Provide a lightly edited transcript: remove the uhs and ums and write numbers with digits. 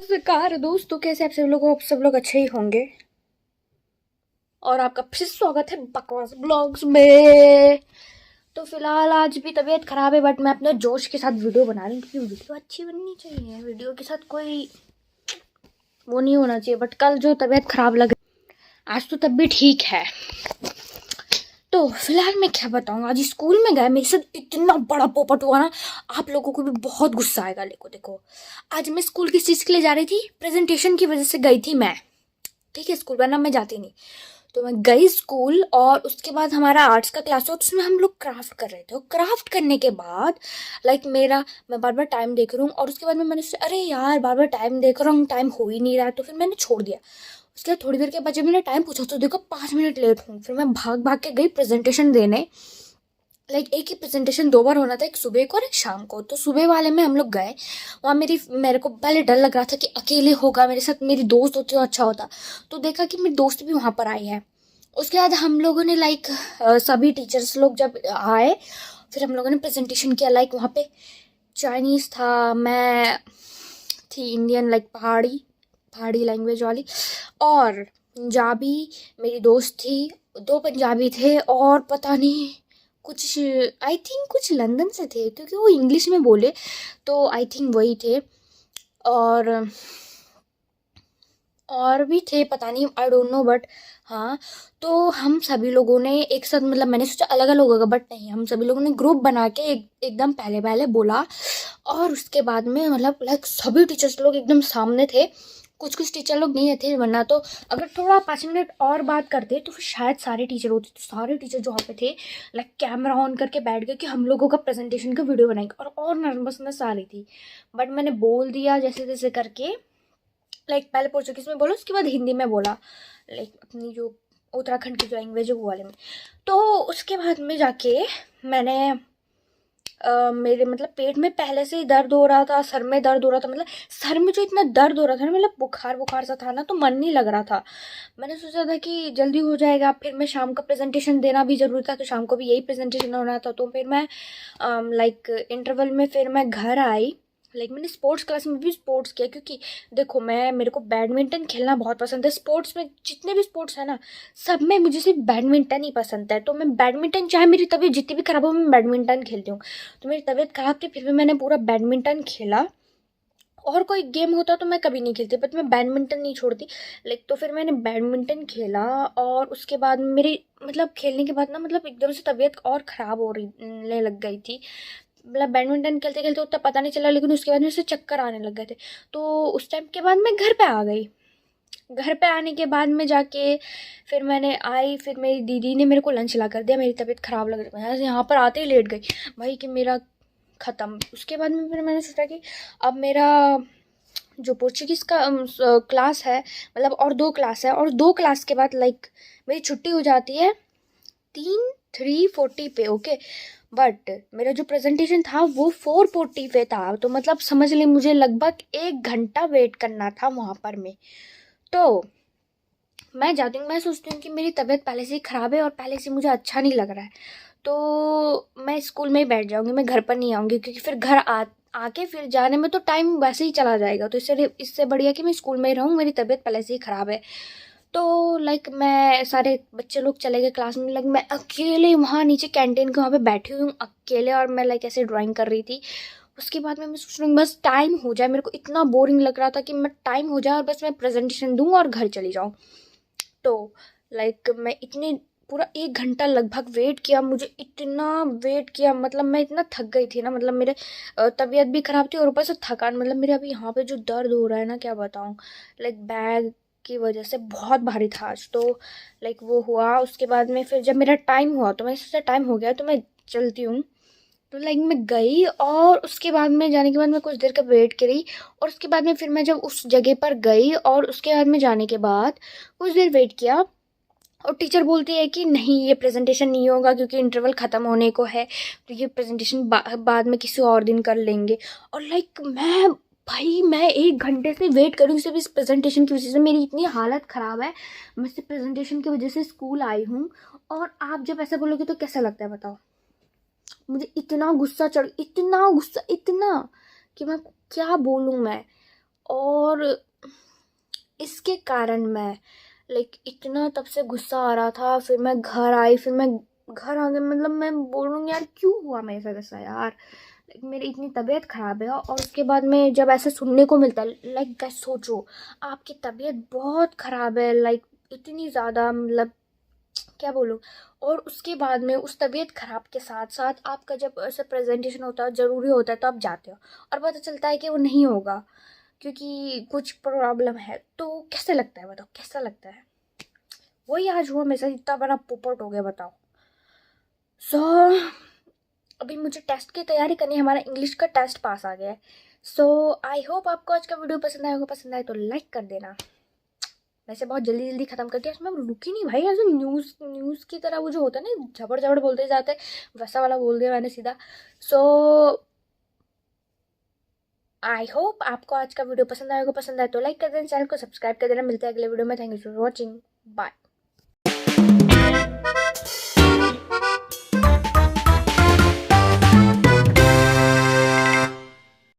नमस्कार दोस्तों, कैसे आप सब लोग अच्छे ही होंगे। और आपका फिर स्वागत है बकवास ब्लॉग्स में। तो फिलहाल आज भी तबीयत खराब है, बट मैं अपने जोश के साथ वीडियो बना रही हूँ क्योंकि वीडियो अच्छी बननी चाहिए। वीडियो के साथ कोई वो नहीं होना चाहिए। बट कल जो तबीयत खराब लग, आज तो तब भी ठीक है। तो फिलहाल मैं क्या बताऊँ, आज स्कूल में गए, मेरे साथ इतना बड़ा पोपट हुआ ना, आप लोगों को भी बहुत गुस्सा आएगा। देखो आज मैं स्कूल किस चीज़ के लिए जा रही थी, प्रेजेंटेशन की वजह से गई थी मैं। ठीक है, स्कूल वरना मैं जाती नहीं। तो मैं गई स्कूल और उसके बाद हमारा आर्ट्स का क्लास हुआ, तो उसमें हम लोग क्राफ्ट कर रहे थे। और क्राफ्ट करने के बाद मैं बार बार टाइम देख रही हूँ और उसके बाद में मैंने सोचा अरे यार बार बार टाइम देख रहा हूँ, टाइम हो ही नहीं रहा है, तो फिर मैंने छोड़ दिया। उसके बाद थोड़ी देर के बाद जब मैंने टाइम पूछा तो देखो 5 मिनट लेट हूँ। फिर मैं भाग भाग के गई प्रेजेंटेशन देने। एक ही प्रेजेंटेशन 2 बार होना था, एक सुबह को और एक शाम को। तो सुबह वाले में हम लोग गए। वहाँ मेरे को पहले डर लग रहा था कि अकेले होगा, मेरे साथ मेरी दोस्त होती तो अच्छा होता। तो देखा कि मेरी दोस्त भी वहाँ पर आई है। उसके बाद हम लोगों ने सभी टीचर्स लोग जब आए, फिर हम लोगों ने प्रेजेंटेशन किया। वहाँ पे चाइनीज़ था, मैं थी इंडियन, पहाड़ी पहाड़ी लैंग्वेज वाली, और पंजाबी मेरी दोस्त थी, 2 पंजाबी थे, और पता नहीं कुछ, आई थिंक कुछ लंदन से थे क्योंकि वो इंग्लिश में बोले, तो आई थिंक वही थे। और भी थे, पता नहीं, आई डोंट नो, बट हाँ। तो हम सभी लोगों ने एक साथ, मैंने सोचा अलग अलग होगा, बट नहीं, हम सभी लोगों ने ग्रुप बना के एकदम पहले पहले बोला। और उसके बाद में सभी टीचर्स लोग एकदम सामने थे। कुछ कुछ टीचर लोग नहीं थे, वरना तो अगर थोड़ा 5 मिनट और बात करते तो फिर शायद सारे टीचर होते। तो सारे टीचर जो वहाँ पे थे कैमरा ऑन करके बैठ गए कि हम लोगों का प्रेजेंटेशन का वीडियो बनाएंगे। और नर्वसनेस आ रही थी, बट मैंने बोल दिया जैसे तैसे करके। पहले पोर्चुगीज में बोला, उसके बाद हिंदी में बोला, अपनी जो उत्तराखंड की जो लैंग्वेज है वो वाले में। तो उसके बाद में जाके मैंने मेरे पेट में पहले से ही दर्द हो रहा था, सर में दर्द हो रहा था। सर में जो इतना दर्द हो रहा था ना, बुखार बुखार सा था ना, तो मन नहीं लग रहा था। मैंने सोचा था कि जल्दी हो जाएगा, फिर मैं शाम का प्रेजेंटेशन देना भी ज़रूरी था, तो शाम को भी यही प्रेजेंटेशन होना था। तो फिर मैं इंटरवल में फिर मैं घर आई। मैंने स्पोर्ट्स क्लास में भी स्पोर्ट्स किया, क्योंकि देखो मेरे को बैडमिंटन खेलना बहुत पसंद है। स्पोर्ट्स में जितने भी स्पोर्ट्स है ना, सब में मुझे सिर्फ बैडमिंटन ही पसंद है। तो मैं बैडमिंटन, चाहे मेरी तबीयत जितनी भी खराब हो, मैं बैडमिंटन खेलती हूँ। तो मेरी तबीयत खराब थी, फिर भी मैंने पूरा बैडमिंटन खेला। और कोई गेम होता तो मैं कभी नहीं खेलती, बट मैं बैडमिंटन नहीं छोड़ती। तो फिर मैंने बैडमिंटन खेला। और उसके बाद मेरी खेलने के बाद ना एकदम से तबीयत और ख़राब हो रही लग गई थी। बैडमिंटन खेलते खेलते उतना पता नहीं चला, लेकिन उसके बाद में से चक्कर आने लग गए थे। तो उस टाइम के बाद मैं घर पे आ गई। घर पे आने के बाद में जाके फिर मैंने आई, फिर मेरी दीदी ने मेरे को लंच ला कर दिया। मेरी तबीयत ख़राब लग रही थी, मैं यहाँ पर आते ही लेट गई भाई कि मेरा ख़त्म। उसके बाद में फिर मैंने सोचा कि अब मेरा जो पोर्चुगीज़ का क्लास है, और 2 क्लास है, और 2 क्लास के बाद मेरी छुट्टी हो जाती है 3:40 पे, ओके। बट मेरा जो प्रेजेंटेशन था वो 4:40 पे था। तो समझ ले, मुझे लगभग 1 घंटा वेट करना था वहाँ पर में। तो मैं जाती हूँ, मैं सोचती हूँ कि मेरी तबीयत पहले से ही ख़राब है और पहले से मुझे अच्छा नहीं लग रहा है, तो मैं स्कूल में ही बैठ जाऊँगी, मैं घर पर नहीं आऊँगी, क्योंकि फिर घर आके फिर जाने में तो टाइम वैसे ही चला जाएगा। तो इससे बढ़िया कि मैं स्कूल में ही रहूँ, मेरी तबीयत पहले से ही ख़राब है। तो मैं, सारे बच्चे लोग चले गए क्लास में, मैं अकेले वहाँ नीचे कैंटीन के वहाँ पे बैठी हुई हूँ अकेले, और मैं ऐसे ड्राइंग कर रही थी। उसके बाद में मैं सोच रही हूँ बस टाइम हो जाए, मेरे को इतना बोरिंग लग रहा था कि मैं टाइम हो जाए और बस मैं प्रेजेंटेशन दूँ और घर चली जाऊँ। तो मैं इतने पूरा 1 घंटा लगभग वेट किया, मुझे इतना वेट किया, मैं इतना थक गई थी ना, मेरे तबीयत भी ख़राब थी और ऊपर से थकान। मेरे अभी यहाँ पे जो दर्द हो रहा है ना, क्या बताऊँ, बैग की वजह से बहुत भारी था आज। तो वो हुआ। उसके बाद में फिर जब मेरा टाइम हुआ तो मैं सोचा टाइम हो गया तो मैं चलती हूँ। तो मैं गई, और उसके बाद में जाने के बाद मैं कुछ देर का वेट करी। और उसके बाद में फिर मैं जब उस जगह पर गई, और उसके बाद में जाने के बाद कुछ देर वेट किया, और टीचर बोलती है कि नहीं, ये प्रेजेंटेशन नहीं होगा क्योंकि इंटरवल ख़त्म होने को है, तो ये प्रेजेंटेशन बाद में किसी और दिन कर लेंगे। और मैं 1 घंटे से वेट करूँ सिर्फ इस प्रेजेंटेशन की वजह से, मेरी इतनी हालत ख़राब है। मैं सिर्फ प्रेजेंटेशन की वजह से स्कूल आई हूँ, और आप जब ऐसा बोलोगे तो कैसा लगता है बताओ। मुझे इतना गुस्सा चढ़, इतना गुस्सा, इतना कि मैं क्या बोलूँ मैं। और इसके कारण मैं इतना तब से गुस्सा आ रहा था। फिर मैं घर आई, फिर मैं घर आ गई, मतलब मैं बोलूँगी यार क्यों हुआ मेरे साथ ऐसा यार। मेरी इतनी तबीयत ख़राब है और उसके बाद में जब ऐसे सुनने को मिलता है गाइस, सोचो आपकी तबीयत बहुत ख़राब है, इतनी ज़्यादा, मतलब क्या बोलूँ। और उसके बाद में उस तबीयत ख़राब के साथ साथ आपका जब ऐसे प्रेजेंटेशन होता है, ज़रूरी होता है, तो आप जाते हो और पता चलता है कि वो नहीं होगा क्योंकि कुछ प्रॉब्लम है। तो कैसे लगता है बताओ, कैसा लगता है। वही आज हुआ मेरे साथ, इतना बड़ा पोपट हो गया बताओ। सो अभी मुझे टेस्ट की तैयारी करनी है, हमारा इंग्लिश का टेस्ट पास आ गया है। सो आई होप आपको आज का वीडियो पसंद आएगा, पसंद आए तो लाइक कर देना। वैसे बहुत जल्दी जल्दी खत्म कर दिया, इसमें रुकी नहीं भाई, ऐसे न्यूज़ की तरह वो जो होता है ना, झपड़ झपड़ बोलते जाते हैं, वैसा वाला बोल दिया मैंने सीधा। सो आई होप आपको आज का वीडियो पसंद आएगा, पसंद आए तो लाइक कर देना, चैनल को सब्सक्राइब कर देना। मिलते हैं अगले वीडियो में। Thank you for watching, bye.